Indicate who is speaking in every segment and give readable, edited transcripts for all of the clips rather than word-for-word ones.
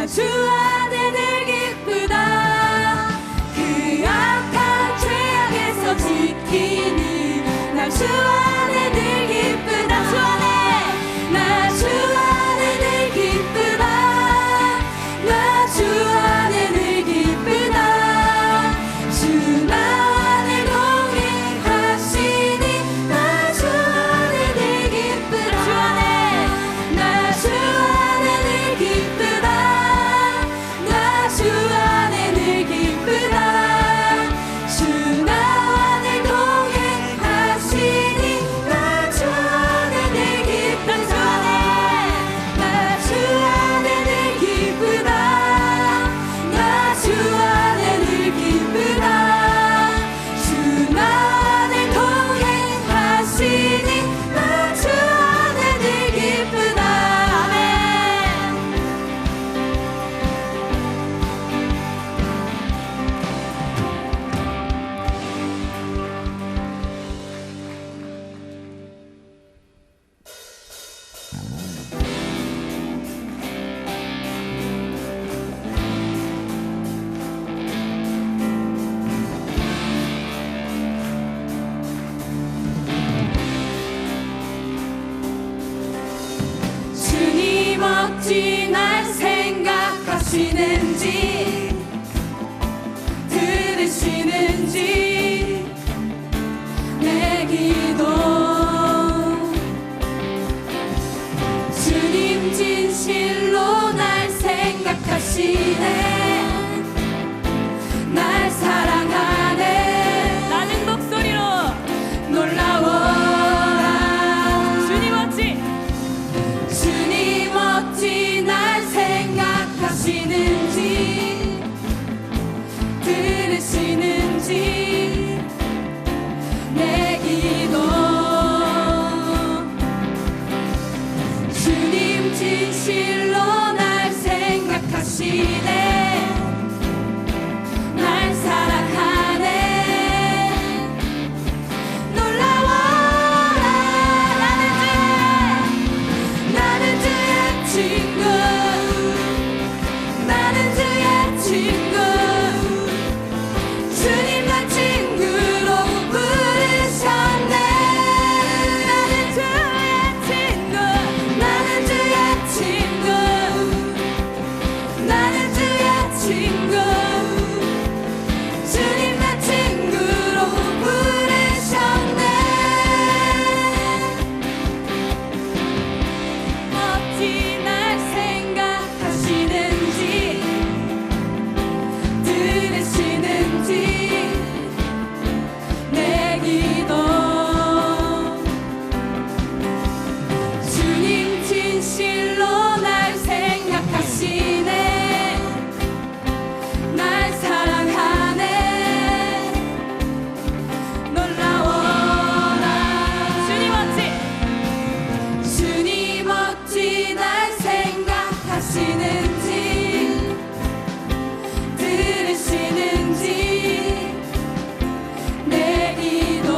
Speaker 1: 나 주 안에 늘 기쁘다. 그 악한 죄악에서 지키니 나 주 안에 늘 기쁘다. 나 주 안에 늘 기쁘다. 나 주 안에 늘 기쁘다. 주 나 안에 동행하시니 나 주 안에 늘 기쁘다. 나 주 안에 늘 기쁘다. 나 주 안에 늘 기쁘다. 주 나 안에 동행하시니 나 주 안에 늘 기쁘다. 나 주 안에 늘 기쁘다. 나 주 안에 늘 기쁘다. 주 나 안에 동행하시니 나 주 안에 늘 기쁘다. 주님 어찌 날 생각하시는지 들으시는지 내 기도 주님 진실로 날 생각하시네. 날 사랑하네. 낮은 목소리로 놀라워라. 주님 어찌 날 생각하시는지 들으시는지 내 기도 주님 진실로 날 생각하시네. 날 사랑하네. 놀라워라. 나는 주의 친구. 나는 주의 친구. 주님 날 친구로 부르셨네. 나는 주의 친구. 나는 주의 친구. 나는 주의 친구. 주님 날 친구로 부르셨네. 어찌 날 생각하시는지 들으시는지 내 기도 주님 진실로 날 생각하시네. 날 사랑하네. 놀라워라. 주님 어찌 날 생각하시는지 들으시는지 내 기도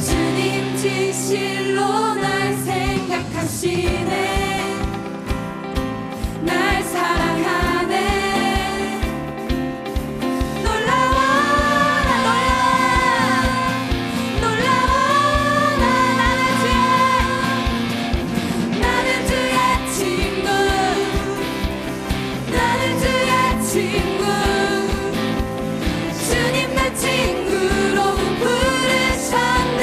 Speaker 1: 주님 진실로 날 생각하시네. 날 사랑하네. 놀라워라. 나는 주의 친구. 나는 주의 친구. 주님 날 친구로 부르셨네.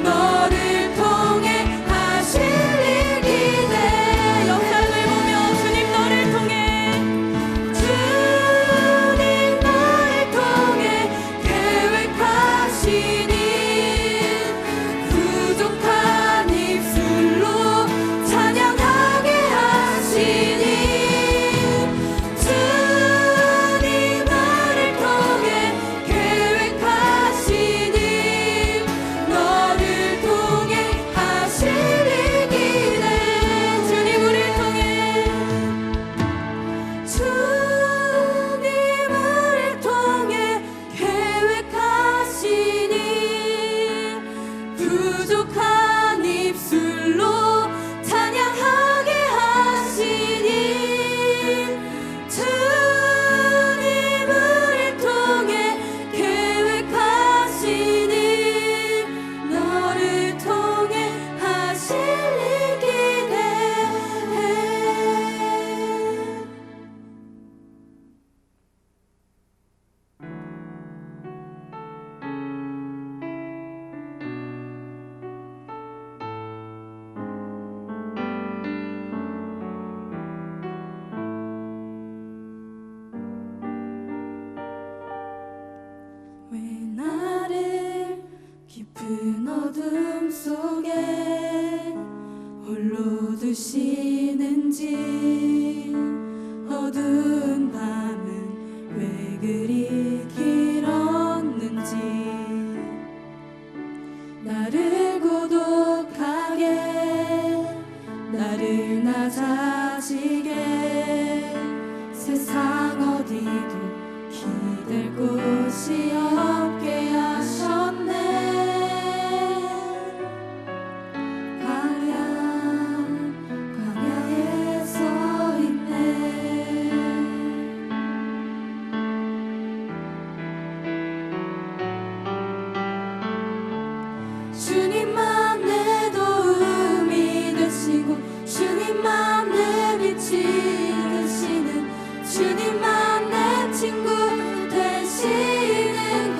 Speaker 1: 너를 통해 하실 일 기대
Speaker 2: 역사를 보며 주님 너를 통해
Speaker 1: 주님 너를 통해 계획하시니 부족한 입술로 찬양하게 하시니 주님 너를 통해 계획하시니 너를 통해 하실 일 기대
Speaker 2: 주님 우리를 통해
Speaker 1: 주님을 통해 계획하시니 부족한 입술로 찬양하게 하시니 주님을 통해 계획하시니 너를 통해 하실 일 기대해 왜 나를 깊은 어둠 속에 홀로 두시는지 어두운 밤은 왜 그리 길었는지 나를 고독하게 나를 낮아지게 세상 어디도 기댈 곳이 없게 하셨네 광야에 서 있네 주님만 내 도움이 되시고 주님만 내 빛이 되시는 주님만 내 친구 되시는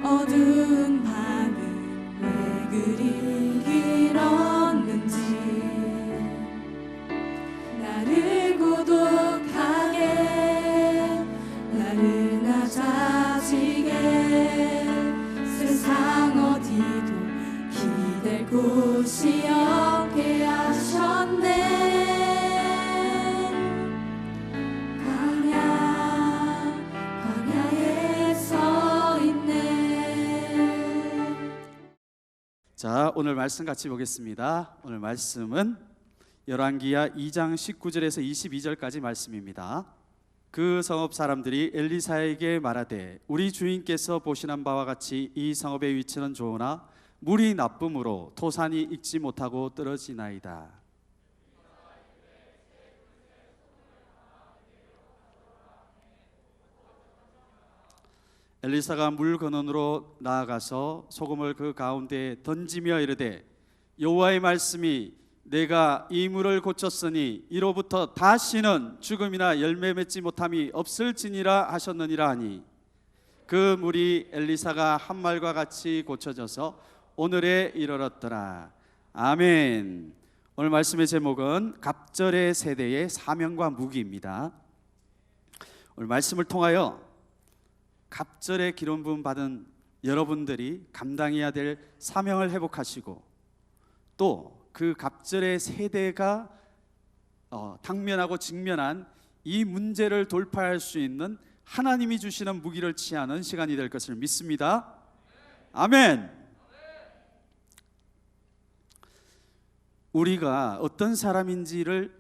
Speaker 1: 어두운 밤은 왜 그리 길었는지 나를 고독하게 나를 낮아지게 세상 어디도 기댈 곳이 없게 하셨네. 광야에 서 있네.
Speaker 3: 자, 오늘 말씀 같이 보겠습니다. 오늘 말씀은 열왕기하 2장 19절에서 22절까지 말씀입니다. 그 성읍 사람들이 엘리사에게 말하되 우리 주인께서 보시는 바와 같이 이 성읍의 위치는 좋으나 물이 나쁨으로 토산이 익지 못하고 떨어지나이다. 엘리사가 물 근원으로 나아가서 소금을 그 가운데에 던지며 이르되 여호와의 말씀이 내가 이 물을 고쳤으니 이로부터 다시는 죽음이나 열매 맺지 못함이 없을지니라 하셨느니라 하니 그 물이 엘리사가 한 말과 같이 고쳐져서 오늘에 이르렀더라. 아멘. 오늘 말씀의 제목은 갑절의 세대의 사명과 무기입니다. 오늘 말씀을 통하여 갑절의 기름 부음 받은 여러분들이 감당해야 될 사명을 회복하시고 또 그 갑절의 세대가 당면하고 직면한 이 문제를 돌파할 수 있는 하나님이 주시는 무기를 취하는 시간이 될 것을 믿습니다. 아멘. 우리가 어떤 사람인지를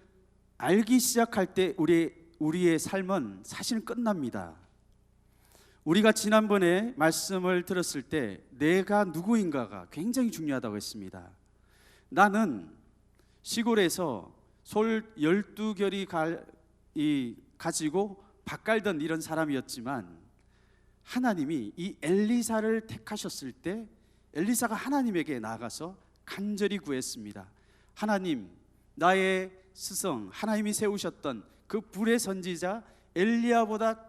Speaker 3: 알기 시작할 때 우리의 삶은 사실 끝납니다. 우리가 지난번에 말씀을 들었을 때 내가 누구인가가 굉장히 중요하다고 했습니다. 나는 시골에서 솔 12결이 가지고 밥 갈던 이런 사람이었지만 하나님이 이 엘리사를 택하셨을 때 엘리사가 하나님에게 나아가서 간절히 구했습니다. 하나님, 나의 스승 하나님이 세우셨던 그 불의 선지자 엘리야보다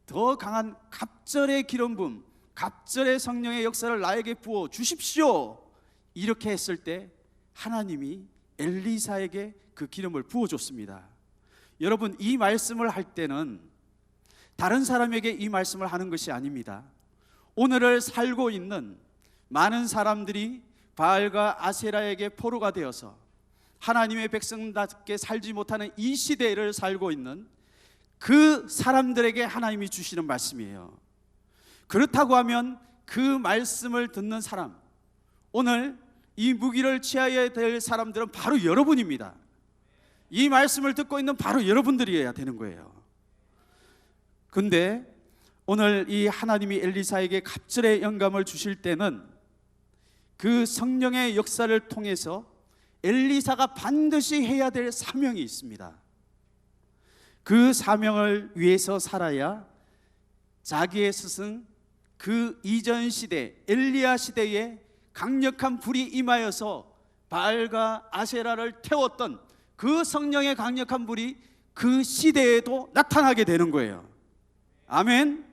Speaker 3: 더 강한 갑절의 기름 부음, 갑절의 성령의 역사를 나에게 부어 주십시오. 이렇게 했을 때 하나님이 엘리사에게 그 기름을 부어줬습니다. 여러분, 이 말씀을 할 때는 다른 사람에게 이 말씀을 하는 것이 아닙니다. 오늘을 살고 있는 많은 사람들이 바알과 아세라에게 포로가 되어서 하나님의 백성답게 살지 못하는 이 시대를 살고 있는 그 사람들에게 하나님이 주시는 말씀이에요. 그렇다고 하면 그 말씀을 듣는 사람, 오늘 이 무기를 취해야 될 사람들은 바로 여러분입니다. 이 말씀을 듣고 있는 바로 여러분들이어야 되는 거예요. 근데 오늘 이 하나님이 엘리사에게 갑절의 영감을 주실 때는 그 성령의 역사를 통해서 엘리사가 반드시 해야 될 사명이 있습니다. 그 사명을 위해서 살아야 자기의 스승 그 이전 시대 엘리야 시대에 강력한 불이 임하여서 바알과 아세라를 태웠던 그 성령의 강력한 불이 그 시대에도 나타나게 되는 거예요. 아멘.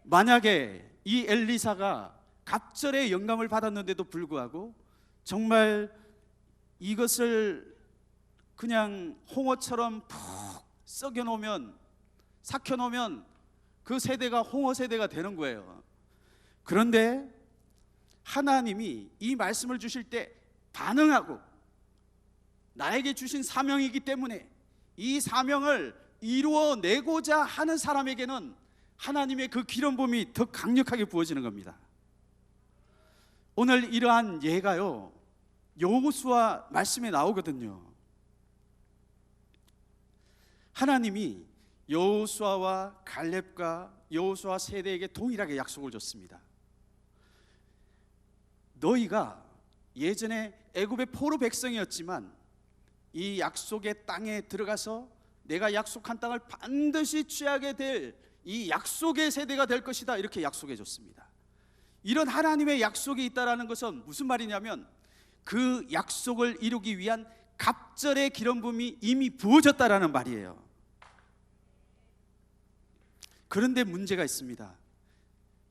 Speaker 3: 만약에 이 엘리사가 갑절의 영감을 받았는데도 불구하고 정말 이것을 그냥 홍어처럼 푹 썩여놓으면, 삭혀놓으면 그 세대가 홍어 세대가 되는 거예요. 그런데 하나님이 이 말씀을 주실 때 반응하고 나에게 주신 사명이기 때문에 이 사명을 이루어내고자 하는 사람에게는 하나님의 그 기름 부음이 더 강력하게 부어지는 겁니다. 오늘 이러한 예가요 여호수아 말씀에 나오거든요. 하나님이 여호수아와 갈렙과 여호수아 세대에게 동일하게 약속을 줬습니다. 너희가 예전에 애굽의 포로 백성이었지만 이 약속의 땅에 들어가서 내가 약속한 땅을 반드시 취하게 될 이 약속의 세대가 될 것이다, 이렇게 약속해 줬습니다. 이런 하나님의 약속이 있다라는 것은 무슨 말이냐면 그 약속을 이루기 위한 갑절의 기름 부음이 이미 부어졌다라는 말이에요. 그런데 문제가 있습니다.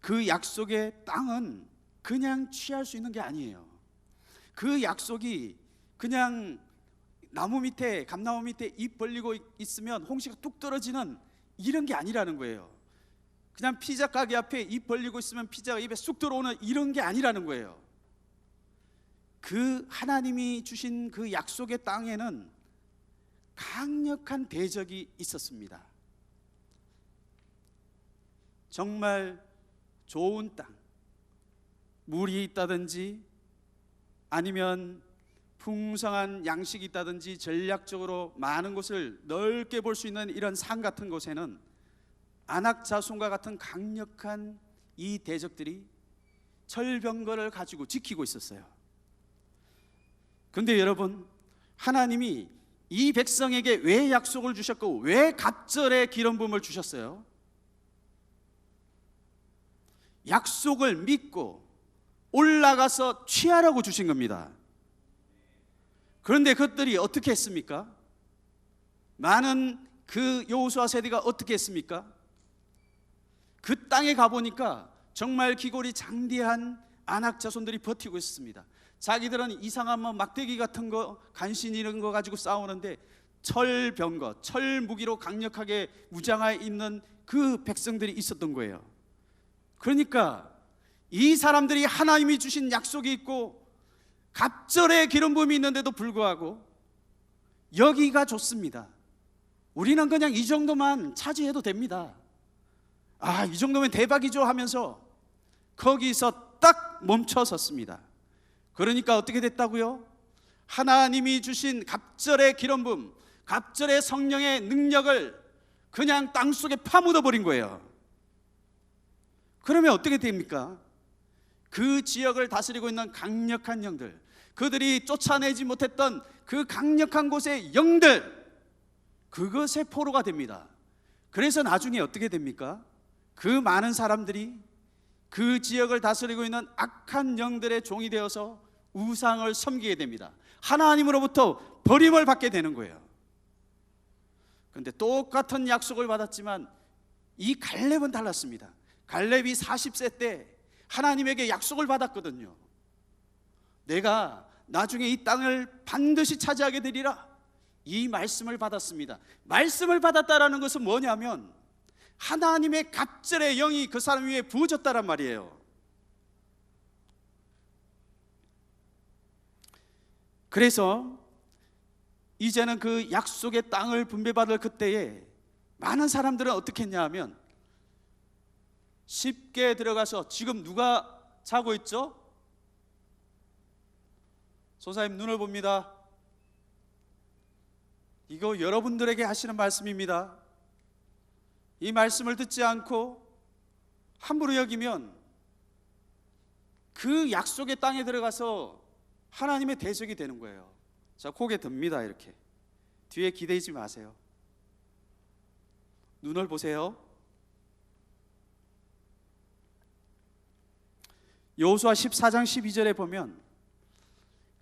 Speaker 3: 그 그 약속의 땅은 그냥 취할 수 있는 게 아니에요. 그 약속이 그냥 나무 밑에, 감나무 밑에 잎 벌리고 있으면 홍시가 뚝 떨어지는 이런 게 아니라는 거예요. 그냥 피자 가게 앞에 입 벌리고 있으면 피자가 입에 쑥 들어오는 이런 게 아니라는 거예요. 그 하나님이 주신 그 약속의 땅에는 강력한 대적이 있었습니다. 정말 좋은 땅, 물이 있다든지 아니면 풍성한 양식이 있다든지 전략적으로 많은 곳을 넓게 볼 수 있는 이런 산 같은 곳에는 아낙 자손과 같은 강력한 이 대적들이 철병거를 가지고 지키고 있었어요. 그런데 여러분, 하나님이 이 백성에게 왜 약속을 주셨고 왜 갑절의 기름 부음을 주셨어요? 약속을 믿고 올라가서 취하라고 주신 겁니다. 그런데 그것들이 어떻게 했습니까? 많은 그 여호수아 세대가 어떻게 했습니까? 그 땅에 가보니까 정말 기골이 장대한 아낙 자손들이 버티고 있습니다. 자기들은 이상한 막대기 같은 거, 간신 이런 거 가지고 싸우는데 철병거, 철무기로 강력하게 무장하여 있는 그 백성들이 있었던 거예요. 그러니까 이 사람들이 하나님이 주신 약속이 있고 갑절의 기름 부음이 있는데도 불구하고 여기가 좋습니다. 우리는 그냥 이 정도만 차지해도 됩니다. 아, 이 정도면 대박이죠 하면서 거기서 딱 멈춰섰습니다. 그러니까 어떻게 됐다고요? 하나님이 주신 갑절의 기름 부음, 갑절의 성령의 능력을 그냥 땅속에 파묻어 버린 거예요. 그러면 어떻게 됩니까? 그 지역을 다스리고 있는 강력한 영들, 그들이 쫓아내지 못했던 그 강력한 곳의 영들, 그것의 포로가 됩니다. 그래서 나중에 어떻게 됩니까? 그 많은 사람들이 그 지역을 다스리고 있는 악한 영들의 종이 되어서 우상을 섬기게 됩니다. 하나님으로부터 버림을 받게 되는 거예요. 그런데 똑같은 약속을 받았지만 이 갈렙은 달랐습니다. 갈렙이 40세 때 하나님에게 약속을 받았거든요. 내가 나중에 이 땅을 반드시 차지하게 되리라, 이 말씀을 받았습니다. 말씀을 받았다라는 것은 뭐냐면 하나님의 갑절의 영이 그 사람 위에 부어졌다란 말이에요. 그래서 이제는 그 약속의 땅을 분배받을 그때에 많은 사람들은 어떻게 했냐 하면 쉽게 들어가서, 지금 누가 자고 있죠? 소사님 눈을 봅니다. 이거 여러분들에게 하시는 말씀입니다. 이 말씀을 듣지 않고 함부로 여기면 그 약속의 땅에 들어가서 하나님의 대적이 되는 거예요. 자, 고개 듭니다. 이렇게 뒤에 기대지 마세요. 눈을 보세요. 여호수아 14장 12절에 보면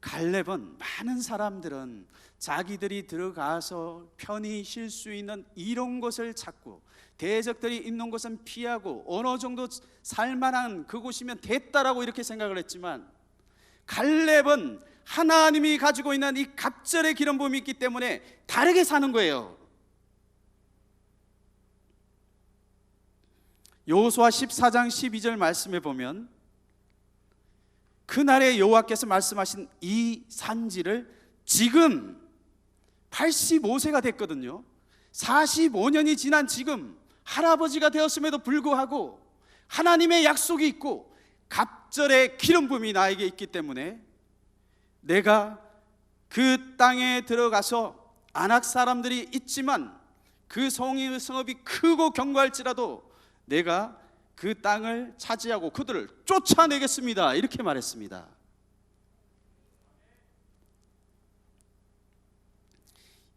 Speaker 3: 갈렙은, 많은 사람들은 자기들이 들어가서 편히 쉴 수 있는 이런 곳을 찾고 대적들이 있는 곳은 피하고 어느 정도 살만한 그곳이면 됐다라고 이렇게 생각을 했지만, 갈렙은 하나님이 가지고 있는 이 갑절의 기름 부음이 있기 때문에 다르게 사는 거예요. 여호수아 14장 12절 말씀에 보면 그날에 여호와께서 말씀하신 이 산지를 지금 85세가 됐거든요. 45년이 지난 지금 할아버지가 되었음에도 불구하고 하나님의 약속이 있고 갑절의 기름 부음이 나에게 있기 때문에 내가 그 땅에 들어가서 아낙 사람들이 있지만 그 성읍이 크고 견고할지라도 내가 그 땅을 차지하고 그들을 쫓아내겠습니다, 이렇게 말했습니다.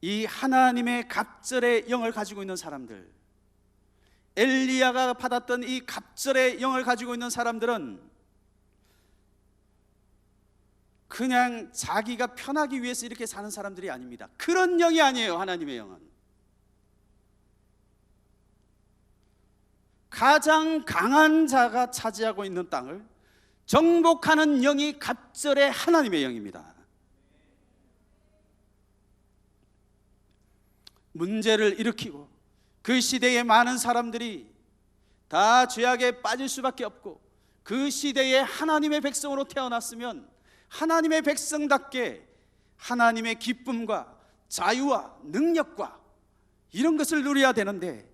Speaker 3: 이 하나님의 갑절의 영을 가지고 있는 사람들, 엘리야가 받았던 이 갑절의 영을 가지고 있는 사람들은 그냥 자기가 편하기 위해서 이렇게 사는 사람들이 아닙니다. 그런 영이 아니에요. 하나님의 영은 가장 강한 자가 차지하고 있는 땅을 정복하는 영이 갑절의 하나님의 영입니다. 문제를 일으키고 그 시대의 많은 사람들이 다 죄악에 빠질 수밖에 없고, 그 시대에 하나님의 백성으로 태어났으면 하나님의 백성답게 하나님의 기쁨과 자유와 능력과 이런 것을 누려야 되는데,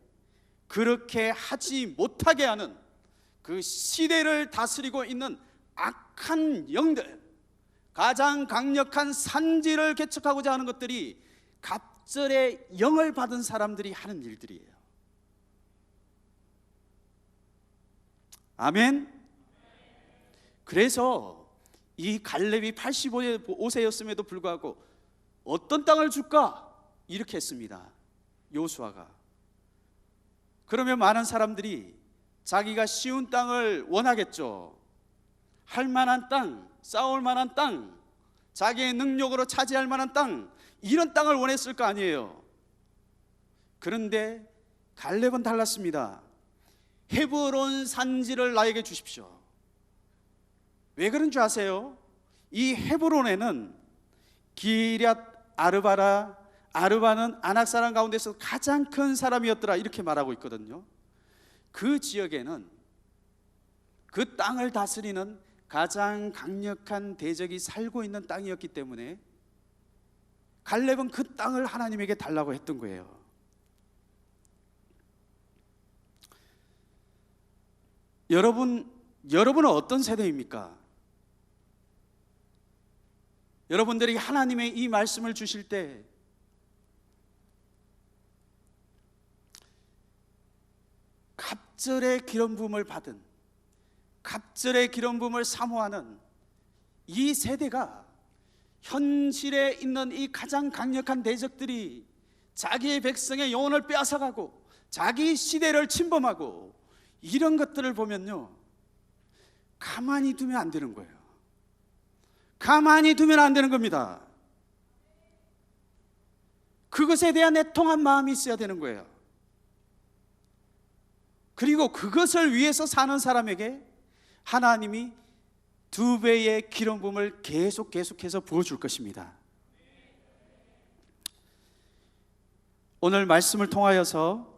Speaker 3: 그렇게 하지 못하게 하는 그 시대를 다스리고 있는 악한 영들, 가장 강력한 산지를 개척하고자 하는 것들이 갑절의 영을 받은 사람들이 하는 일들이에요. 아멘. 그래서 이 갈렙이 85세였음에도 불구하고 어떤 땅을 줄까? 이렇게 했습니다, 여호수아가. 그러면 많은 사람들이 자기가 쉬운 땅을 원하겠죠. 할 만한 땅, 싸울 만한 땅, 자기의 능력으로 차지할 만한 땅, 이런 땅을 원했을 거 아니에요. 그런데 갈렙은 달랐습니다. 헤브론 산지를 나에게 주십시오. 왜 그런 줄 아세요? 이 헤브론에는 기럇 아르바라, 아르바는 아낙 사람 가운데서 가장 큰 사람이었더라, 이렇게 말하고 있거든요. 그 지역에는 그 땅을 다스리는 가장 강력한 대적이 살고 있는 땅이었기 때문에 갈렙은 그 땅을 하나님에게 달라고 했던 거예요. 여러분은 어떤 세대입니까? 여러분들이 하나님의 이 말씀을 주실 때 갑절의 기름 부음을 받은, 갑절의 기름 부음을 사모하는 이 세대가 현실에 있는 이 가장 강력한 대적들이 자기의 백성의 영혼을 빼앗아가고 자기 시대를 침범하고 이런 것들을 보면요, 가만히 두면 안 되는 거예요. 가만히 두면 안 되는 겁니다. 그것에 대한 애통한 마음이 있어야 되는 거예요. 그리고 그것을 위해서 사는 사람에게 하나님이 2배의 기름 부음을 계속해서 부어줄 것입니다. 오늘 말씀을 통하여서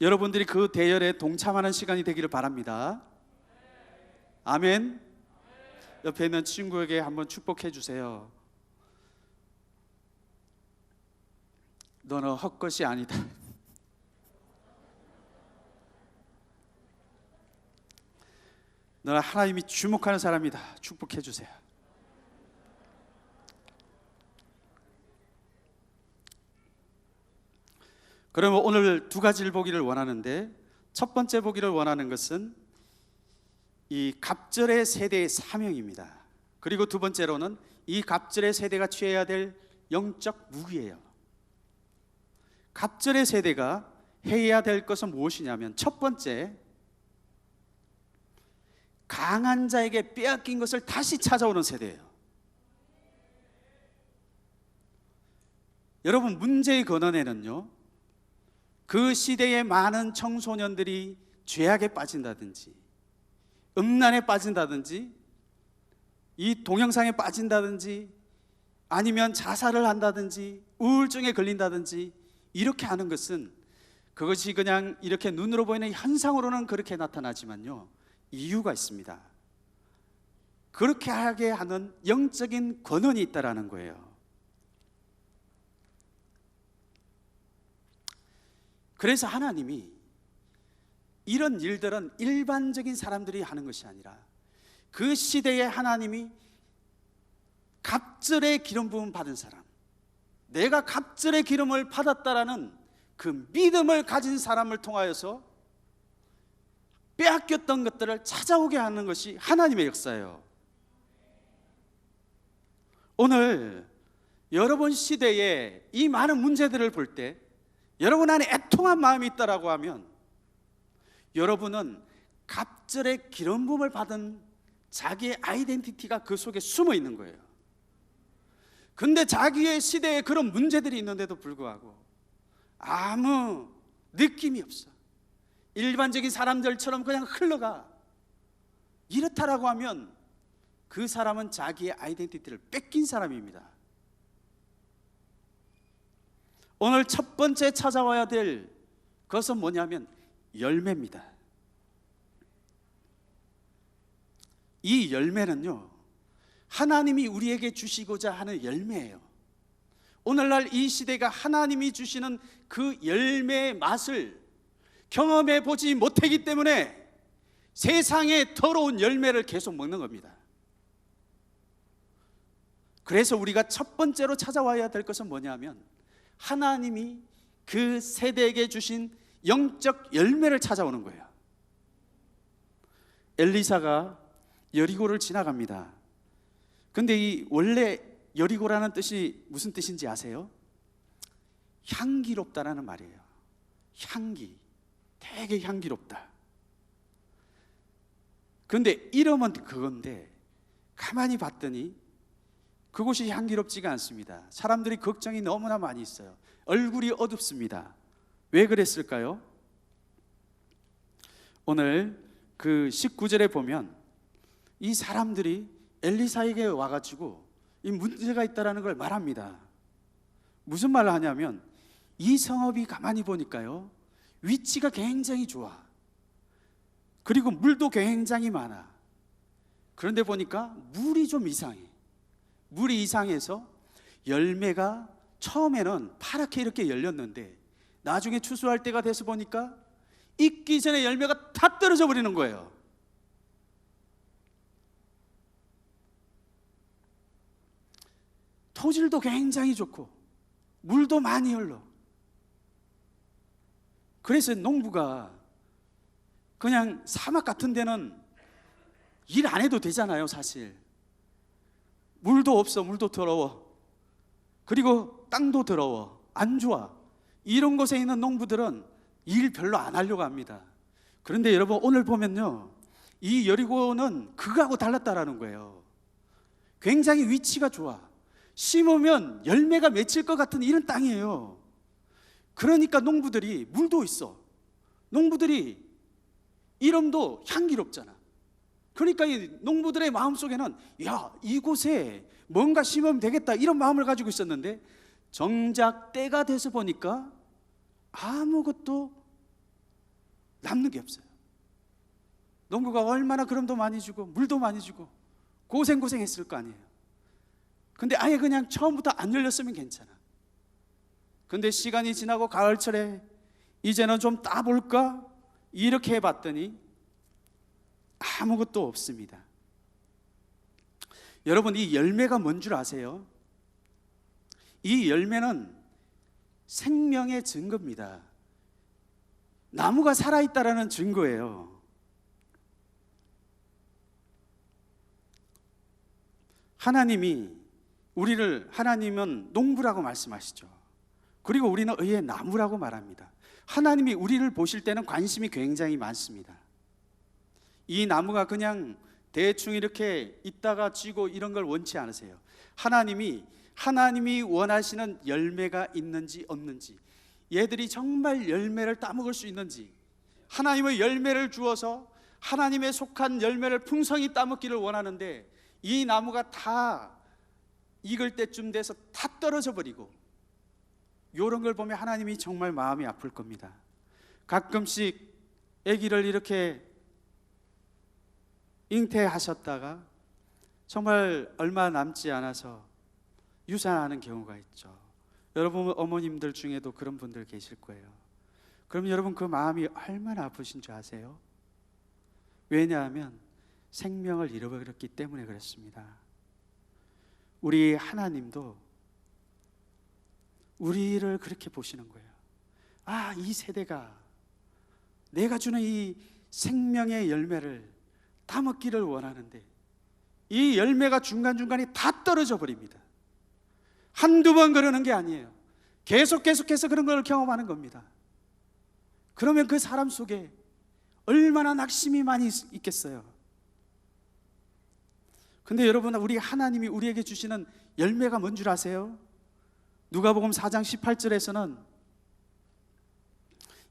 Speaker 3: 여러분들이 그 대열에 동참하는 시간이 되기를 바랍니다. 아멘. 옆에 있는 친구에게 한번 축복해 주세요. 너는 헛것이 아니다. 너는 하나님이 주목하는 사람이다. 축복해 주세요. 그러면 오늘 2가지를 보기를 원하는데, 첫 번째 보기를 원하는 것은 이 갑절의 세대의 사명입니다. 그리고 두 번째로는 이 갑절의 세대가 취해야 될 영적 무기예요. 갑절의 세대가 해야 될 것은 무엇이냐면, 첫 번째, 강한 자에게 빼앗긴 것을 다시 찾아오는 세대예요. 여러분, 문제의 근원에는요, 그 시대의 많은 청소년들이 죄악에 빠진다든지 음란에 빠진다든지 이 동영상에 빠진다든지 아니면 자살을 한다든지 우울증에 걸린다든지 이렇게 하는 것은, 그것이 그냥 이렇게 눈으로 보이는 현상으로는 그렇게 나타나지만요, 이유가 있습니다. 그렇게 하게 하는 영적인 권한이 있다라는 거예요. 그래서 하나님이 이런 일들은 일반적인 사람들이 하는 것이 아니라 그 시대에 하나님이 갑절의 기름 부음 받은 사람, 내가 갑절의 기름을 받았다라는 그 믿음을 가진 사람을 통하여서 빼앗겼던 것들을 찾아오게 하는 것이 하나님의 역사예요. 오늘 여러분 시대에 이 많은 문제들을 볼 때 여러분 안에 애통한 마음이 있다라고 하면, 여러분은 갑절의 기름 부음을 받은 자기의 아이덴티티가 그 속에 숨어 있는 거예요. 근데 자기의 시대에 그런 문제들이 있는데도 불구하고 아무 느낌이 없어. 일반적인 사람들처럼 그냥 흘러가. 이렇다라고 하면 그 사람은 자기의 아이덴티티를 뺏긴 사람입니다. 오늘 첫 번째 찾아와야 될 것은 뭐냐면 열매입니다. 이 열매는요, 하나님이 우리에게 주시고자 하는 열매예요. 오늘날 이 시대가 하나님이 주시는 그 열매의 맛을 경험해 보지 못하기 때문에 세상의 더러운 열매를 계속 먹는 겁니다. 그래서 우리가 첫 번째로 찾아와야 될 것은 뭐냐면 하나님이 그 세대에게 주신 영적 열매를 찾아오는 거예요. 엘리사가 여리고를 지나갑니다. 근데 이 원래 여리고라는 뜻이 무슨 뜻인지 아세요? 향기롭다라는 말이에요. 향기, 되게 향기롭다. 근데 이름은 그건데 가만히 봤더니 그곳이 향기롭지가 않습니다. 사람들이 걱정이 너무나 많이 있어요. 얼굴이 어둡습니다. 왜 그랬을까요? 오늘 그 19절에 보면 이 사람들이 엘리사에게 와가지고 이 문제가 있다라는 걸 말합니다. 무슨 말을 하냐면 이 성읍이 가만히 보니까요, 위치가 굉장히 좋아. 그리고 물도 굉장히 많아. 그런데 보니까 물이 좀 이상해. 물이 이상해서 열매가 처음에는 파랗게 이렇게 열렸는데 나중에 추수할 때가 돼서 보니까 익기 전에 열매가 다 떨어져 버리는 거예요. 토질도 굉장히 좋고 물도 많이 흘러. 그래서 농부가 그냥 사막 같은 데는 일 안 해도 되잖아요. 사실 물도 없어. 물도 더러워. 그리고 땅도 더러워. 안 좋아. 이런 곳에 있는 농부들은 일 별로 안 하려고 합니다. 그런데 여러분 오늘 보면요, 이 여리고는 그거하고 달랐다라는 거예요. 굉장히 위치가 좋아. 심으면 열매가 맺힐 것 같은 이런 땅이에요. 그러니까 농부들이, 물도 있어. 농부들이 이름도 향기롭잖아. 그러니까 이 농부들의 마음속에는 야, 이곳에 뭔가 심으면 되겠다 이런 마음을 가지고 있었는데 정작 때가 돼서 보니까 아무것도 남는 게 없어요. 농부가 얼마나 그럼도 많이 주고 물도 많이 주고 고생했을 거 아니에요. 근데 아예 그냥 처음부터 안 열렸으면 괜찮아. 근데 시간이 지나고 가을철에 이제는 좀 따볼까 이렇게 해봤더니 아무것도 없습니다. 여러분, 이 열매가 뭔 줄 아세요? 이 열매는 생명의 증거입니다. 나무가 살아있다라는 증거예요. 하나님은 농부라고 말씀하시죠. 그리고 우리는 의의 나무라고 말합니다. 하나님이 우리를 보실 때는 관심이 굉장히 많습니다. 이 나무가 그냥 대충 이렇게 있다가 쥐고 이런 걸 원치 않으세요. 하나님이 원하시는 열매가 있는지 없는지, 얘들이 정말 열매를 따먹을 수 있는지, 하나님의 열매를 주어서 하나님의 속한 열매를 풍성히 따먹기를 원하는데 이 나무가 다 익을 때쯤 돼서 다 떨어져 버리고, 이런 걸 보면 하나님이 정말 마음이 아플 겁니다. 가끔씩 아기를 이렇게 잉태하셨다가 정말 얼마 남지 않아서 유산하는 경우가 있죠. 여러분 어머님들 중에도 그런 분들 계실 거예요. 그럼 여러분 그 마음이 얼마나 아프신 줄 아세요? 왜냐하면 생명을 잃어버렸기 때문에 그렇습니다. 우리 하나님도 우리를 그렇게 보시는 거예요. 아, 이 세대가 내가 주는 이 생명의 열매를 따먹기를 원하는데 이 열매가 중간중간에 다 떨어져 버립니다. 한두 번 그러는 게 아니에요. 계속해서 그런 걸 경험하는 겁니다. 그러면 그 사람 속에 얼마나 낙심이 많이 있겠어요. 근데 여러분, 우리 하나님이 우리에게 주시는 열매가 뭔 줄 아세요? 누가복음 4장 18절에서는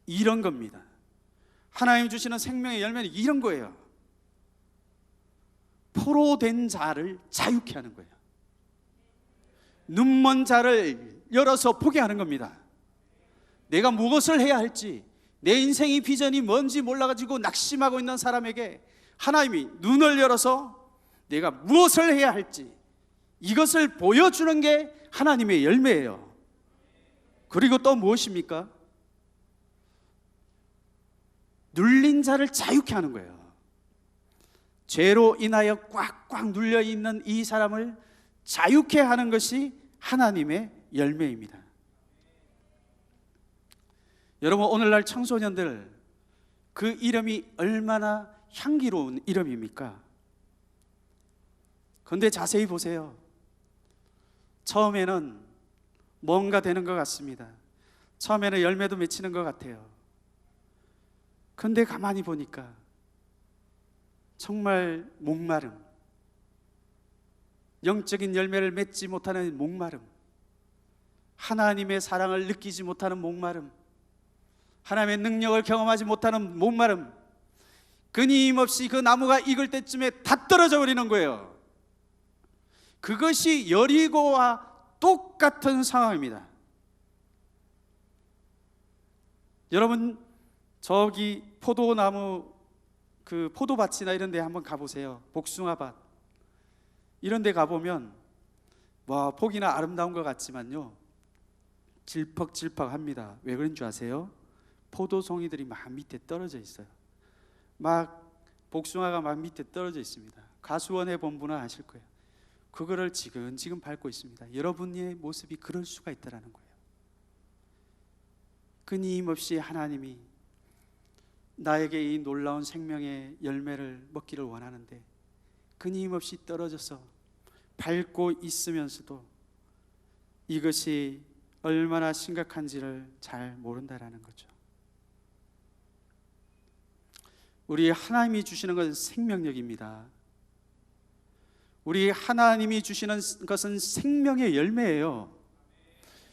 Speaker 3: 이런 겁니다. 하나님 주시는 생명의 열매는 이런 거예요. 포로된 자를 자유케 하는 거예요. 눈먼 자를 열어서 보게 하는 겁니다. 내가 무엇을 해야 할지, 내 인생의 비전이 뭔지 몰라가지고 낙심하고 있는 사람에게 하나님이 눈을 열어서 내가 무엇을 해야 할지 이것을 보여주는 게 하나님의 열매예요. 그리고 또 무엇입니까? 눌린 자를 자유케 하는 거예요. 죄로 인하여 꽉꽉 눌려있는 이 사람을 자유케 하는 것이 하나님의 열매입니다. 여러분, 오늘날 청소년들, 그 이름이 얼마나 향기로운 이름입니까? 그런데 자세히 보세요. 처음에는 뭔가 되는 것 같습니다. 처음에는 열매도 맺히는 것 같아요. 그런데 가만히 보니까 정말 목마름, 영적인 열매를 맺지 못하는 목마름, 하나님의 사랑을 느끼지 못하는 목마름, 하나님의 능력을 경험하지 못하는 목마름, 끊임없이 그 나무가 익을 때쯤에 다 떨어져 버리는 거예요. 그것이 여리고와 똑같은 상황입니다. 여러분, 저기 포도나무, 그 포도밭이나 이런 데 한번 가보세요. 복숭아밭 이런 데 가보면 와, 보기나 아름다운 것 같지만요, 질퍽질퍽합니다. 왜 그런 줄 아세요? 포도송이들이 막 밑에 떨어져 있어요. 막 복숭아가 막 밑에 떨어져 있습니다. 가수원의 본부는 아실 거예요. 그거를 지근지근 밟고 있습니다. 여러분의 모습이 그럴 수가 있다는 거예요. 끊임없이 하나님이 나에게 이 놀라운 생명의 열매를 먹기를 원하는데 끊임없이 떨어져서 밟고 있으면서도 이것이 얼마나 심각한지를 잘 모른다라는 거죠. 우리 하나님이 주시는 것은 생명력입니다. 우리 하나님이 주시는 것은 생명의 열매예요.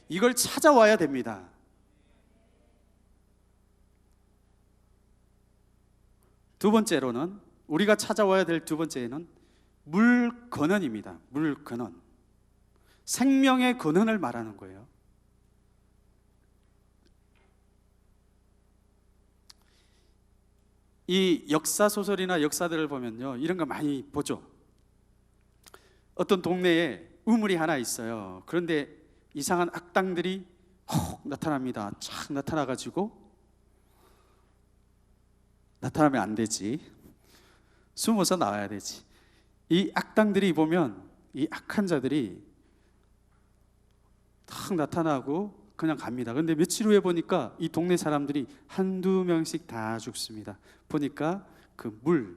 Speaker 3: 이걸 찾아와야 됩니다. 두 번째로는, 우리가 찾아와야 될 두 번째는 물근원입니다. 물근원. 생명의 근원을 말하는 거예요. 이 역사 소설이나 역사들을 보면요, 이런 거 많이 보죠. 어떤 동네에 우물이 하나 있어요. 그런데 이상한 악당들이 혹 나타납니다. 착 나타나가지고, 나타나면 안 되지, 숨어서 나와야 되지. 이 악당들이 보면, 이 악한 자들이 탁 나타나고 그냥 갑니다. 그런데 며칠 후에 보니까 이 동네 사람들이 한두 명씩 다 죽습니다. 보니까 그 물,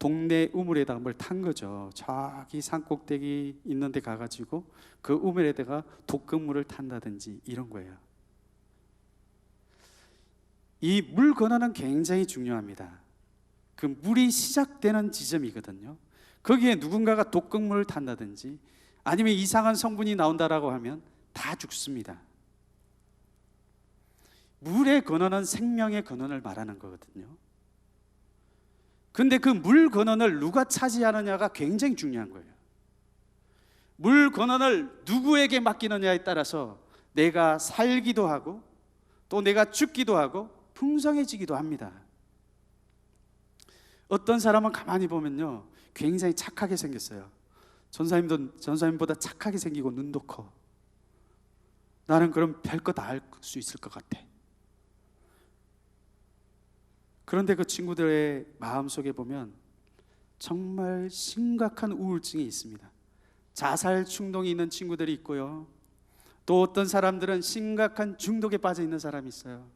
Speaker 3: 동네 우물에다가 뭘 탄 거죠. 저기 산꼭대기 있는 데 가가지고 그 우물에다가 독극물을 탄다든지 이런 거예요. 이 물 근원은 굉장히 중요합니다. 그 물이 시작되는 지점이거든요. 거기에 누군가가 독극물을 탄다든지 아니면 이상한 성분이 나온다라고 하면 다 죽습니다. 물의 근원은 생명의 근원을 말하는 거거든요. 근데 그 물 근원을 누가 차지하느냐가 굉장히 중요한 거예요. 물 근원을 누구에게 맡기느냐에 따라서 내가 살기도 하고 또 내가 죽기도 하고 풍성해지기도 합니다. 어떤 사람은 가만히 보면요, 굉장히 착하게 생겼어요. 전사님보다 착하게 생기고 눈도 커. 나는 그럼 별거 다 알 수 있을 것 같아. 그런데 그 친구들의 마음속에 보면 정말 심각한 우울증이 있습니다. 자살 충동이 있는 친구들이 있고요, 또 어떤 사람들은 심각한 중독에 빠져 있는 사람이 있어요.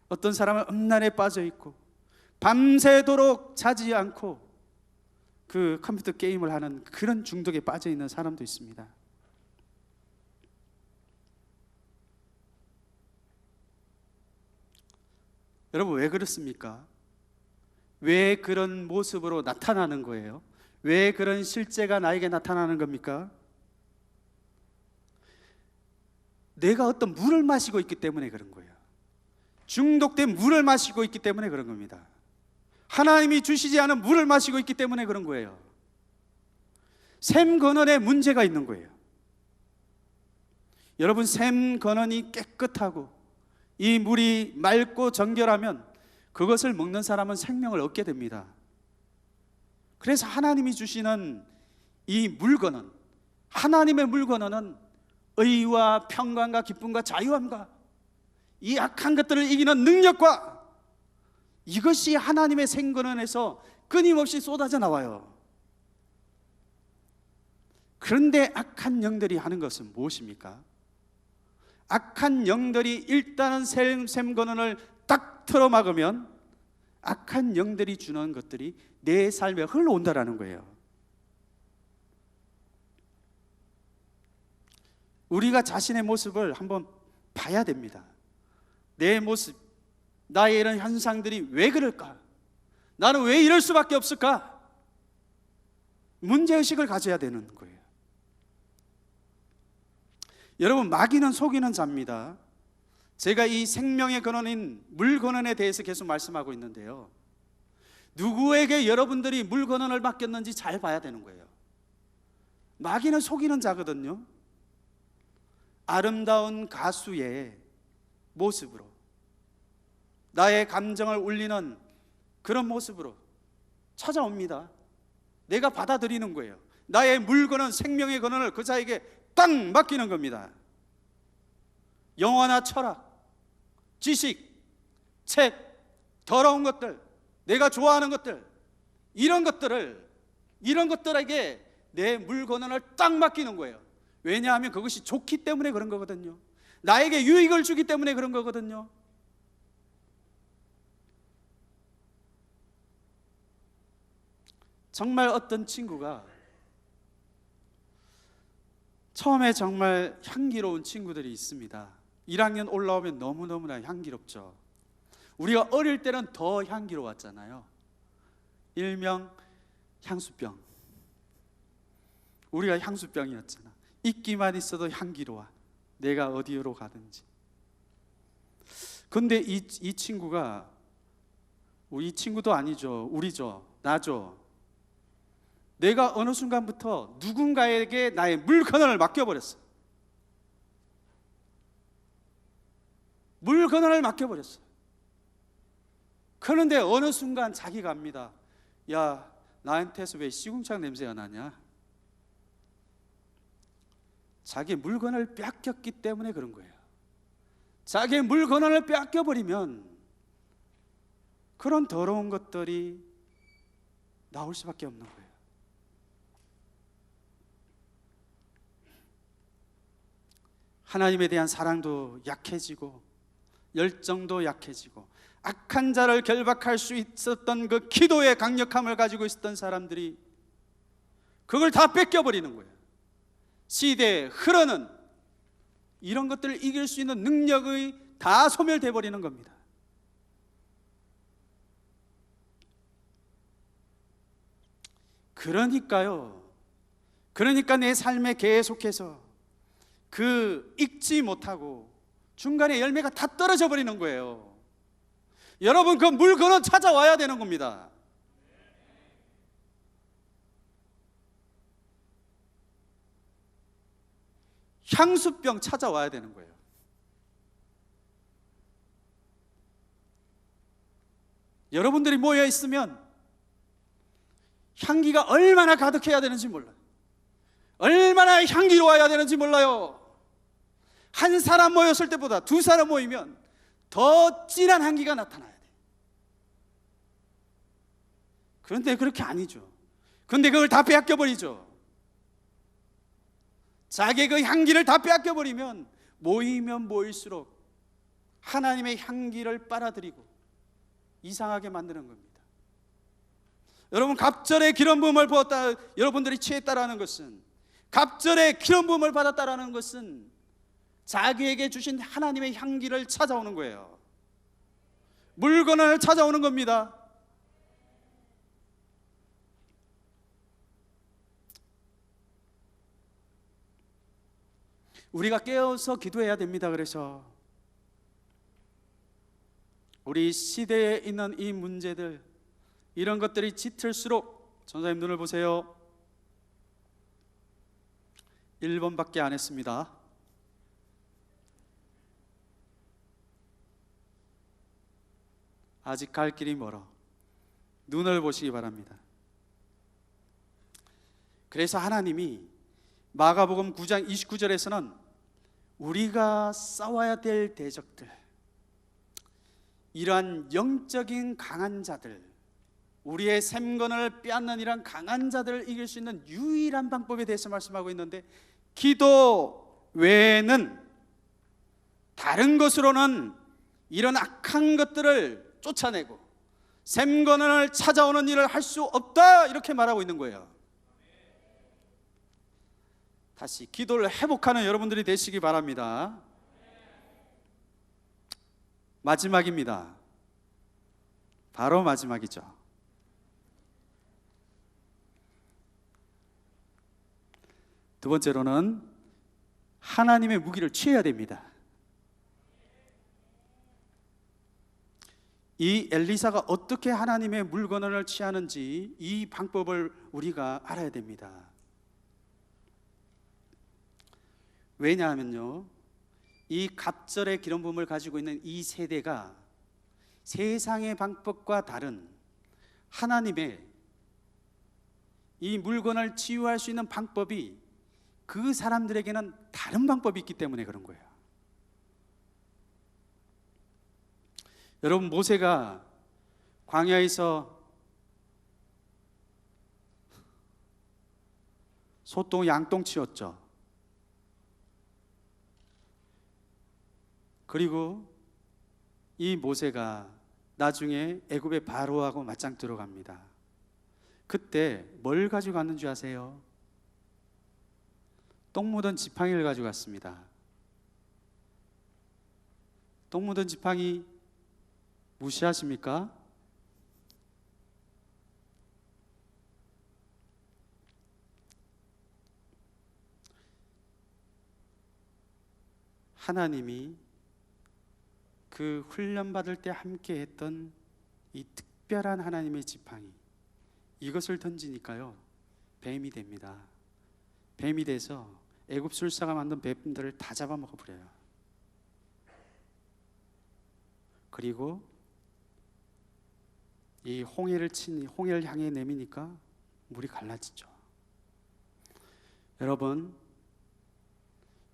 Speaker 3: 어떤 사람은 음란에 빠져 있고 밤새도록 자지 않고 그 컴퓨터 게임을 하는 그런 중독에 빠져 있는 사람도 있습니다. 여러분, 왜 그렇습니까? 왜 그런 모습으로 나타나는 거예요? 왜 그런 실제가 나에게 나타나는 겁니까? 내가 어떤 물을 마시고 있기 때문에 그런 거예요. 중독된 물을 마시고 있기 때문에 그런 겁니다. 하나님이 주시지 않은 물을 마시고 있기 때문에 그런 거예요. 샘 근원에 문제가 있는 거예요. 여러분, 샘 근원이 깨끗하고 이 물이 맑고 정결하면 그것을 먹는 사람은 생명을 얻게 됩니다. 그래서 하나님이 주시는 이 물건은, 하나님의 물건은 의와 평강과 기쁨과 자유함과 이 악한 것들을 이기는 능력과, 이것이 하나님의 생근원에서 끊임없이 쏟아져 나와요. 그런데 악한 영들이 하는 것은 무엇입니까? 악한 영들이 일단은 샘근원을 딱 틀어막으면 악한 영들이 주는 것들이 내 삶에 흘러온다라는 거예요. 우리가 자신의 모습을 한번 봐야 됩니다. 내 모습, 나의 이런 현상들이 왜 그럴까? 나는 왜 이럴 수밖에 없을까? 문제의식을 가져야 되는 거예요. 여러분, 마귀는 속이는 자입니다. 제가 이 생명의 근원인 물 근원에 대해서 계속 말씀하고 있는데요, 누구에게 여러분들이 물 근원을 맡겼는지 잘 봐야 되는 거예요. 마귀는 속이는 자거든요. 아름다운 가수의 모습으로, 나의 감정을 울리는 그런 모습으로 찾아옵니다. 내가 받아들이는 거예요. 나의 물건은, 생명의 근원을 그 자에게 딱 맡기는 겁니다. 영화나 철학, 지식, 책, 더러운 것들, 내가 좋아하는 것들, 이런 것들에게 내 물건을 딱 맡기는 거예요. 왜냐하면 그것이 좋기 때문에 그런 거거든요. 나에게 유익을 주기 때문에 그런 거거든요. 정말 어떤 친구가, 처음에 정말 향기로운 친구들이 있습니다. 1학년 올라오면 너무너무나 향기롭죠. 우리가 어릴 때는 더 향기로웠잖아요. 일명 향수병. 우리가 향수병이었잖아. 있기만 있어도 향기로워, 내가 어디로 가든지. 근데 이 친구가, 이 친구도 아니죠, 우리죠, 나죠. 내가 어느 순간부터 누군가에게 나의 물건을 맡겨버렸어. 물건을 맡겨버렸어. 그런데 어느 순간 자기가 합니다. 야, 나한테서 왜 시궁창 냄새가 나냐? 자기 물건을 뺏겼기 때문에 그런 거예요. 자기 물건을 뺏겨버리면 그런 더러운 것들이 나올 수밖에 없는 거예요. 하나님에 대한 사랑도 약해지고 열정도 약해지고, 악한 자를 결박할 수 있었던 그 기도의 강력함을 가지고 있었던 사람들이 그걸 다 뺏겨버리는 거예요. 시대에 흐르는 이런 것들을 이길 수 있는 능력이 다 소멸돼 버리는 겁니다. 그러니까 내 삶에 계속해서 그 익지 못하고 중간에 열매가 다 떨어져 버리는 거예요. 여러분, 그 물건은 찾아와야 되는 겁니다. 향수병 찾아와야 되는 거예요. 여러분들이 모여 있으면 향기가 얼마나 가득해야 되는지 몰라요. 얼마나 향기로워야 되는지 몰라요. 한 사람 모였을 때보다 두 사람 모이면 더 진한 향기가 나타나야 돼. 그런데 그렇게 아니죠. 그런데 그걸 다 빼앗겨버리죠. 자기의 그 향기를 다 빼앗겨버리면 모이면 모일수록 하나님의 향기를 빨아들이고 이상하게 만드는 겁니다. 여러분, 갑절의 기름 부음을 부었다, 여러분들이 취했다라는 것은, 갑절의 기름 부음을 받았다라는 것은 자기에게 주신 하나님의 향기를 찾아오는 거예요. 물건을 찾아오는 겁니다. 우리가 깨어서 기도해야 됩니다. 그래서 우리 시대에 있는 이 문제들, 이런 것들이 짙을수록, 전사님 눈을 보세요. 1번밖에 안 했습니다. 아직 갈 길이 멀어. 눈을 보시기 바랍니다. 그래서 하나님이 마가복음 9장 29절에서는 우리가 싸워야 될 대적들, 이러한 영적인 강한 자들, 우리의 샘건을 빼앗는 이런 강한 자들을 이길 수 있는 유일한 방법에 대해서 말씀하고 있는데, 기도 외에는 다른 것으로는 이런 악한 것들을 쫓아내고 샘건을 찾아오는 일을 할 수 없다, 이렇게 말하고 있는 거예요. 다시 기도를 회복하는 여러분들이 되시기 바랍니다. 마지막입니다. 바로 마지막이죠. 두 번째로는 하나님의 무기를 취해야 됩니다. 이 엘리사가 어떻게 하나님의 물건을 취하는지 이 방법을 우리가 알아야 됩니다. 왜냐하면요, 이 갑절의 기름 부음을 가지고 있는 이 세대가 세상의 방법과 다른 하나님의 이 물건을 치유할 수 있는 방법이 그 사람들에게는 다른 방법이 있기 때문에 그런 거예요. 여러분, 모세가 광야에서 소똥 양똥 치웠죠. 그리고 이 모세가 나중에 애굽의 바로하고 맞짱 들어갑니다. 그때 뭘 가지고 갔는지 아세요? 똥 묻은 지팡이를 가지고 갔습니다. 똥 묻은 지팡이 무시하십니까? 하나님이 그 훈련받을 때 함께 했던 이 특별한 하나님의 지팡이, 이것을 던지니까요, 뱀이 됩니다. 뱀이 돼서 애굽 술사가 만든 뱀들을 다 잡아먹어 버려요. 그리고 이 홍해를 향해 내미니까 물이 갈라지죠. 여러분,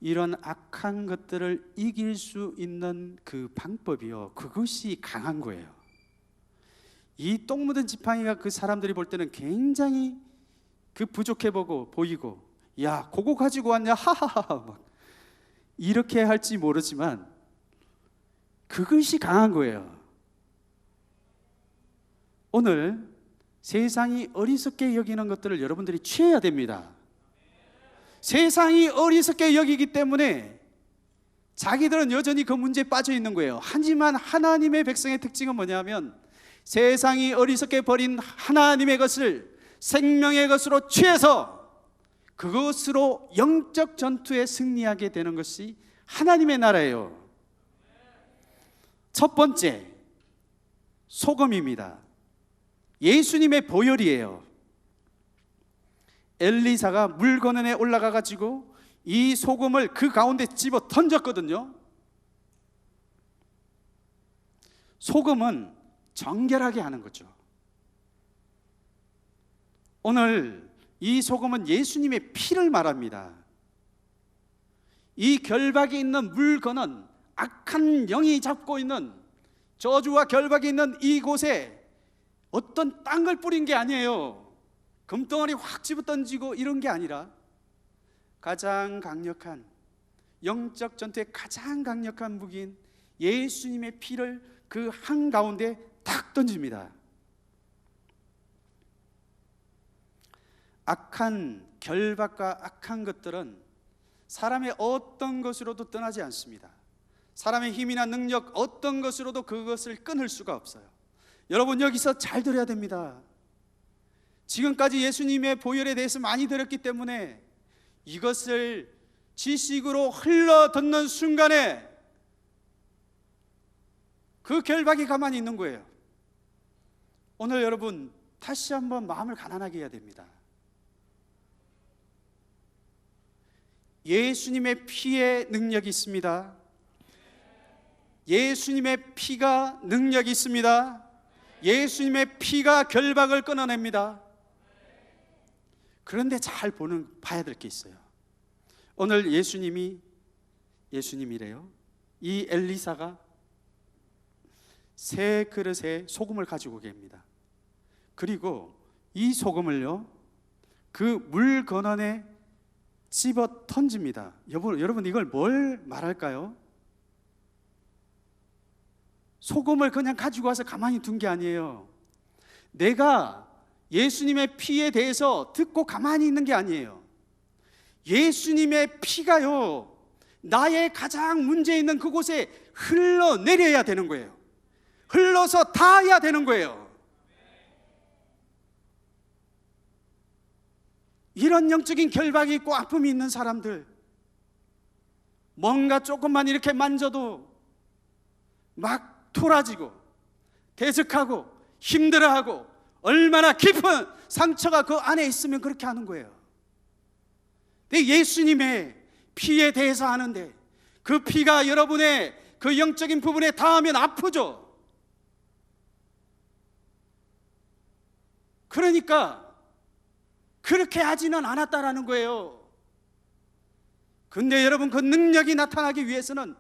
Speaker 3: 이런 악한 것들을 이길 수 있는 그 방법이요, 그것이 강한 거예요. 이 똥 묻은 지팡이가 그 사람들이 볼 때는 굉장히 그 부족해 보이고, 야, 그거 가지고 왔냐, 하하하, 막 이렇게 할지 모르지만 그것이 강한 거예요. 오늘 세상이 어리석게 여기는 것들을 여러분들이 취해야 됩니다. 세상이 어리석게 여기기 때문에 자기들은 여전히 그 문제에 빠져 있는 거예요. 하지만 하나님의 백성의 특징은 뭐냐면, 세상이 어리석게 버린 하나님의 것을 생명의 것으로 취해서 그것으로 영적 전투에 승리하게 되는 것이 하나님의 나라예요. 첫 번째, 소금입니다. 예수님의 보혈이에요. 엘리사가 물 건너에 올라가 가지고 이 소금을 그 가운데 집어 던졌거든요. 소금은 정결하게 하는 거죠. 오늘 이 소금은 예수님의 피를 말합니다. 이 결박이 있는 물건은 악한 영이 잡고 있는, 저주와 결박이 있는 이곳에 어떤 딴 걸 뿌린 게 아니에요. 금덩어리 확 집어 던지고 이런 게 아니라 가장 강력한, 영적 전투의 가장 강력한 무기인 예수님의 피를 그 한가운데 탁 던집니다. 악한 결박과 악한 것들은 사람의 어떤 것으로도 떠나지 않습니다. 사람의 힘이나 능력 어떤 것으로도 그것을 끊을 수가 없어요. 여러분, 여기서 잘 들어야 됩니다. 지금까지 예수님의 보혈에 대해서 많이 들었기 때문에 이것을 지식으로 흘러 듣는 순간에 그 결박이 가만히 있는 거예요. 오늘 여러분 다시 한번 마음을 가난하게 해야 됩니다. 예수님의 피에 능력이 있습니다. 예수님의 피가 능력이 있습니다. 예수님의 피가 결박을 끊어냅니다. 그런데 잘 봐야 될 게 있어요. 오늘 예수님이래요. 이 엘리사가 새 그릇에 소금을 가지고 계십니다. 그리고 이 소금을요, 그 물 건원에 집어 던집니다. 여러분 이걸 뭘 말할까요? 소금을 그냥 가지고 와서 가만히 둔 게 아니에요. 내가 예수님의 피에 대해서 듣고 가만히 있는 게 아니에요. 예수님의 피가요, 나의 가장 문제 있는 그곳에 흘러내려야 되는 거예요. 흘러서 닿아야 되는 거예요. 이런 영적인 결박이 있고 아픔이 있는 사람들, 뭔가 조금만 이렇게 만져도 막 토라지고 대적하고 힘들어하고, 얼마나 깊은 상처가 그 안에 있으면 그렇게 하는 거예요. 근데 예수님의 피에 대해서 하는데, 그 피가 여러분의 그 영적인 부분에 닿으면 아프죠. 그러니까 그렇게 하지는 않았다라는 거예요. 근데 여러분, 그 능력이 나타나기 위해서는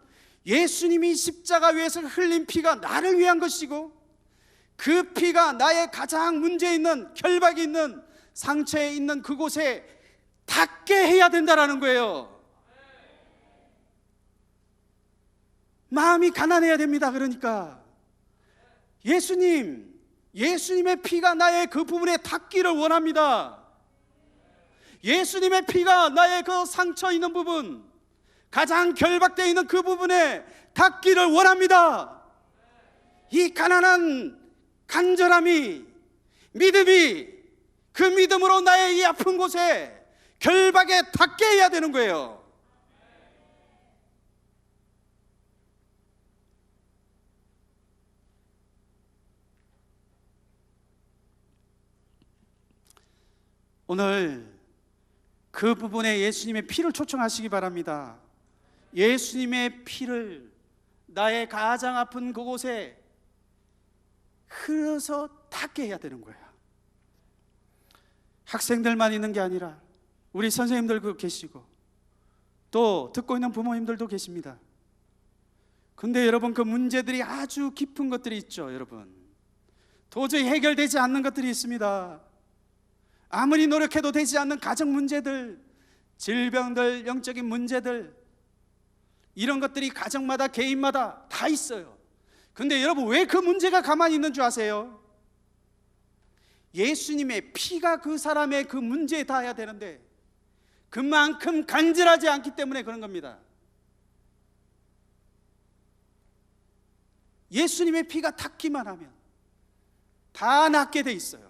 Speaker 3: 예수님이 십자가 위에서 흘린 피가 나를 위한 것이고, 그 피가 나의 가장 문제 있는, 결박이 있는, 상처에 있는 그곳에 닿게 해야 된다라는 거예요. 마음이 가난해야 됩니다. 그러니까 예수님의 피가 나의 그 부분에 닿기를 원합니다. 예수님의 피가 나의 그 상처 있는 부분, 가장 결박되어 있는 그 부분에 닿기를 원합니다. 이 가난한 간절함이, 믿음이, 그 믿음으로 나의 이 아픈 곳에 결박에 닿게 해야 되는 거예요. 오늘 그 부분에 예수님의 피를 초청하시기 바랍니다. 예수님의 피를 나의 가장 아픈 그곳에 흘러서 닿게 해야 되는 거예요. 학생들만 있는 게 아니라 우리 선생님들도 계시고, 또 듣고 있는 부모님들도 계십니다. 근데 여러분, 그 문제들이 아주 깊은 것들이 있죠. 여러분, 도저히 해결되지 않는 것들이 있습니다. 아무리 노력해도 되지 않는 가정 문제들, 질병들, 영적인 문제들, 이런 것들이 가정마다, 개인마다 다 있어요. 근데 여러분, 왜 그 문제가 가만히 있는 줄 아세요? 예수님의 피가 그 사람의 그 문제에 닿아야 되는데 그만큼 간절하지 않기 때문에 그런 겁니다. 예수님의 피가 닿기만 하면 다 낫게 돼 있어요.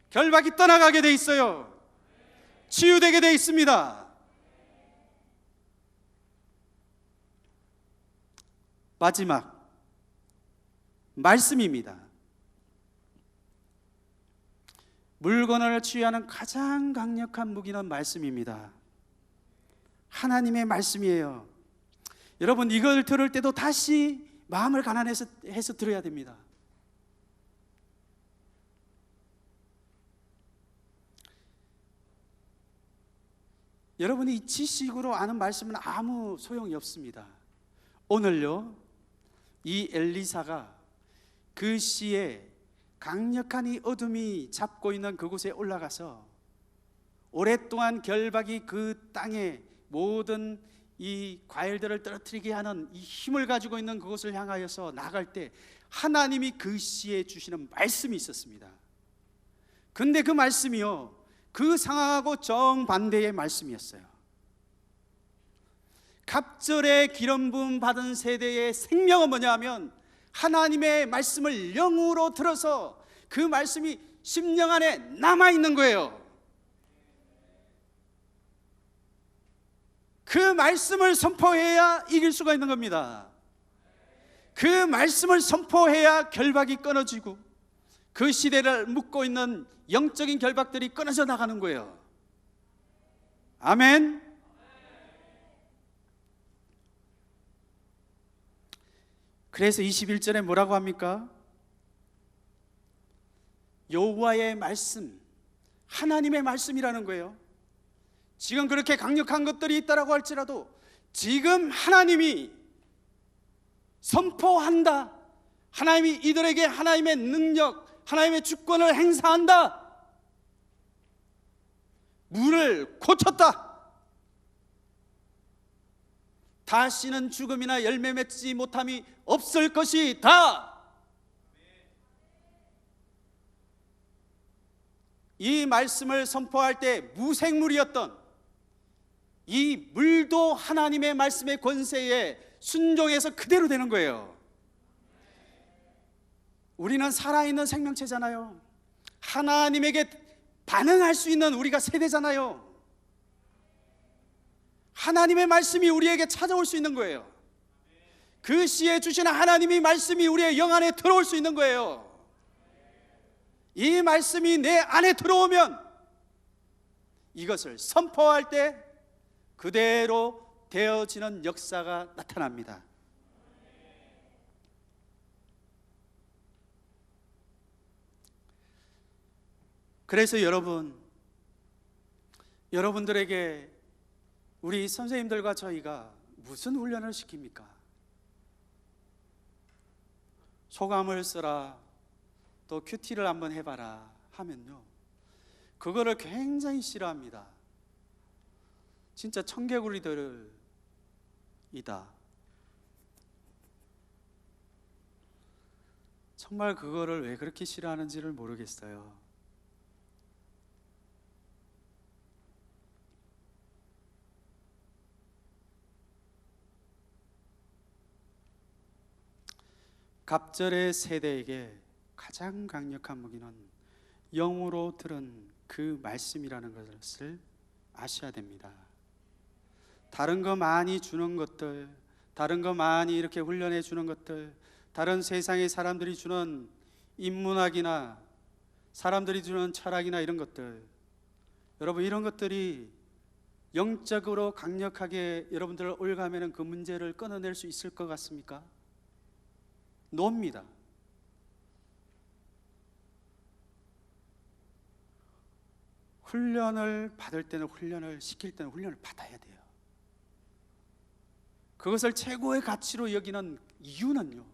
Speaker 3: 결박이 떠나가게 돼 있어요. 치유되게 돼 있습니다. 마지막 말씀입니다. 물건을 치유하는 가장 강력한 무기는 말씀입니다. 하나님의 말씀이에요. 여러분, 이걸 들을 때도 다시 마음을 가난해서 들어야 됩니다. 여러분이 지식으로 아는 말씀은 아무 소용이 없습니다. 오늘요, 이 엘리사가 그 시에 강력한 이 어둠이 잡고 있는 그곳에 올라가서 오랫동안 결박이 그 땅에 모든 이 과일들을 떨어뜨리게 하는 이 힘을 가지고 있는 그곳을 향하여서 나갈 때 하나님이 그 시에 주시는 말씀이 있었습니다. 근데 그 말씀이요, 그 상황하고 정반대의 말씀이었어요. 갑절에 기름 부음 받은 세대의 생명은 뭐냐 하면 하나님의 말씀을 영으로 들어서 그 말씀이 심령 안에 남아있는 거예요. 그 말씀을 선포해야 이길 수가 있는 겁니다. 그 말씀을 선포해야 결박이 끊어지고 그 시대를 묶고 있는 영적인 결박들이 끊어져 나가는 거예요. 아멘. 그래서 21절에 뭐라고 합니까? 여호와의 말씀, 하나님의 말씀이라는 거예요. 지금 그렇게 강력한 것들이 있다라고 할지라도 지금 하나님이 선포한다. 하나님이 이들에게 하나님의 능력, 하나님의 주권을 행사한다. 물을 고쳤다. 다시는 죽음이나 열매 맺지 못함이 없을 것이다. 이 말씀을 선포할 때 무생물이었던 이 물도 하나님의 말씀의 권세에 순종해서 그대로 되는 거예요. 우리는 살아있는 생명체잖아요. 하나님에게 반응할 수 있는 우리가 세대잖아요. 하나님의 말씀이 우리에게 찾아올 수 있는 거예요. 그 시에 주시는 하나님의 말씀이 우리의 영 안에 들어올 수 있는 거예요. 이 말씀이 내 안에 들어오면 이것을 선포할 때 그대로 되어지는 역사가 나타납니다. 그래서 여러분들에게 우리 선생님들과 저희가 무슨 훈련을 시킵니까? 소감을 써라, 또 큐티를 한번 해봐라 하면요, 그거를 굉장히 싫어합니다. 진짜 청개구리들이다. 정말 그거를 왜 그렇게 싫어하는지를 모르겠어요. 갑절의 세대에게 가장 강력한 무기는 영으로 들은 그 말씀이라는 것을 아셔야 됩니다. 다른 거 많이 주는 것들, 다른 거 많이 이렇게 훈련해 주는 것들, 다른 세상의 사람들이 주는 인문학이나 사람들이 주는 철학이나 이런 것들, 여러분 이런 것들이 영적으로 강력하게 여러분들을 올가매는 그 문제를 끊어낼 수 있을 것 같습니까? 놉니다. 훈련을 받을 때는 훈련을 시킬 때는 훈련을 받아야 돼요. 그것을 최고의 가치로 여기는 이유는요,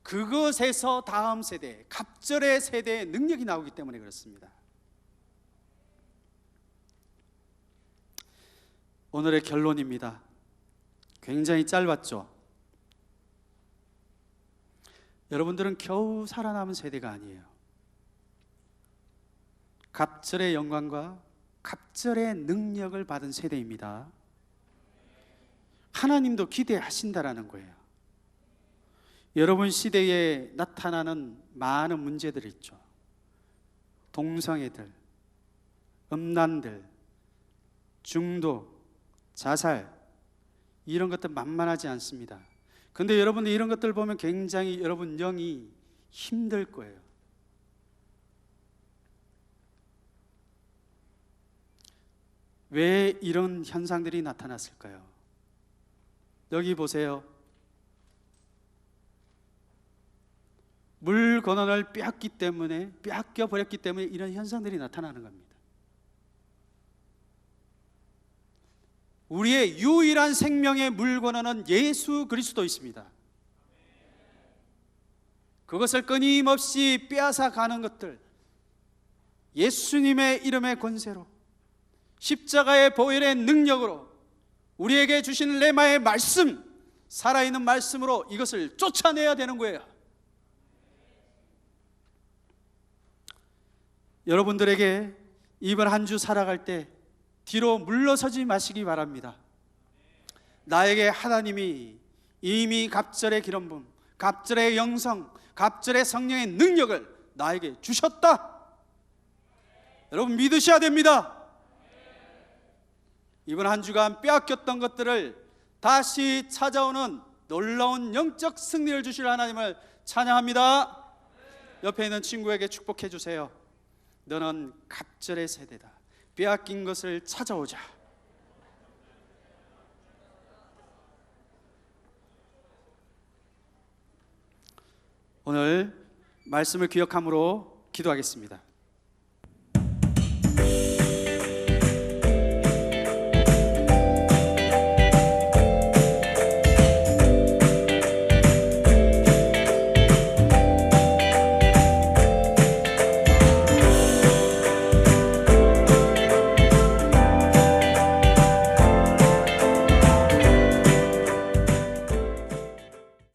Speaker 3: 그것에서 다음 세대, 갑절의 세대의 능력이 나오기 때문에 그렇습니다. 오늘의 결론입니다. 굉장히 짧았죠? 여러분들은 겨우 살아남은 세대가 아니에요. 갑절의 영광과 갑절의 능력을 받은 세대입니다. 하나님도 기대하신다라는 거예요. 여러분 시대에 나타나는 많은 문제들이 있죠. 동성애들, 음란들, 중독, 자살, 이런 것들 만만하지 않습니다. 근데 여러분들 이런 것들 보면 굉장히 여러분 영이 힘들 거예요. 왜 이런 현상들이 나타났을까요? 여기 보세요. 물 권한을 빼앗겨 버렸기 때문에 이런 현상들이 나타나는 겁니다. 우리의 유일한 생명의 물 권한은 예수 그리스도이십니다. 그것을 끊임없이 빼앗아 가는 것들, 예수님의 이름의 권세로, 십자가의 보혈의 능력으로, 우리에게 주신 레마의 말씀, 살아있는 말씀으로 이것을 쫓아내야 되는 거예요. 여러분들에게 이번 한 주 살아갈 때 뒤로 물러서지 마시기 바랍니다. 나에게 하나님이 이미 갑절의 기름부음, 갑절의 영성, 갑절의 성령의 능력을 나에게 주셨다. 여러분 믿으셔야 됩니다. 이번 한 주간 빼앗겼던 것들을 다시 찾아오는 놀라운 영적 승리를 주실 하나님을 찬양합니다. 옆에 있는 친구에게 축복해 주세요. 너는 갑절의 세대다. 빼앗긴 것을 찾아오자. 오늘 말씀을 기억함으로 기도하겠습니다.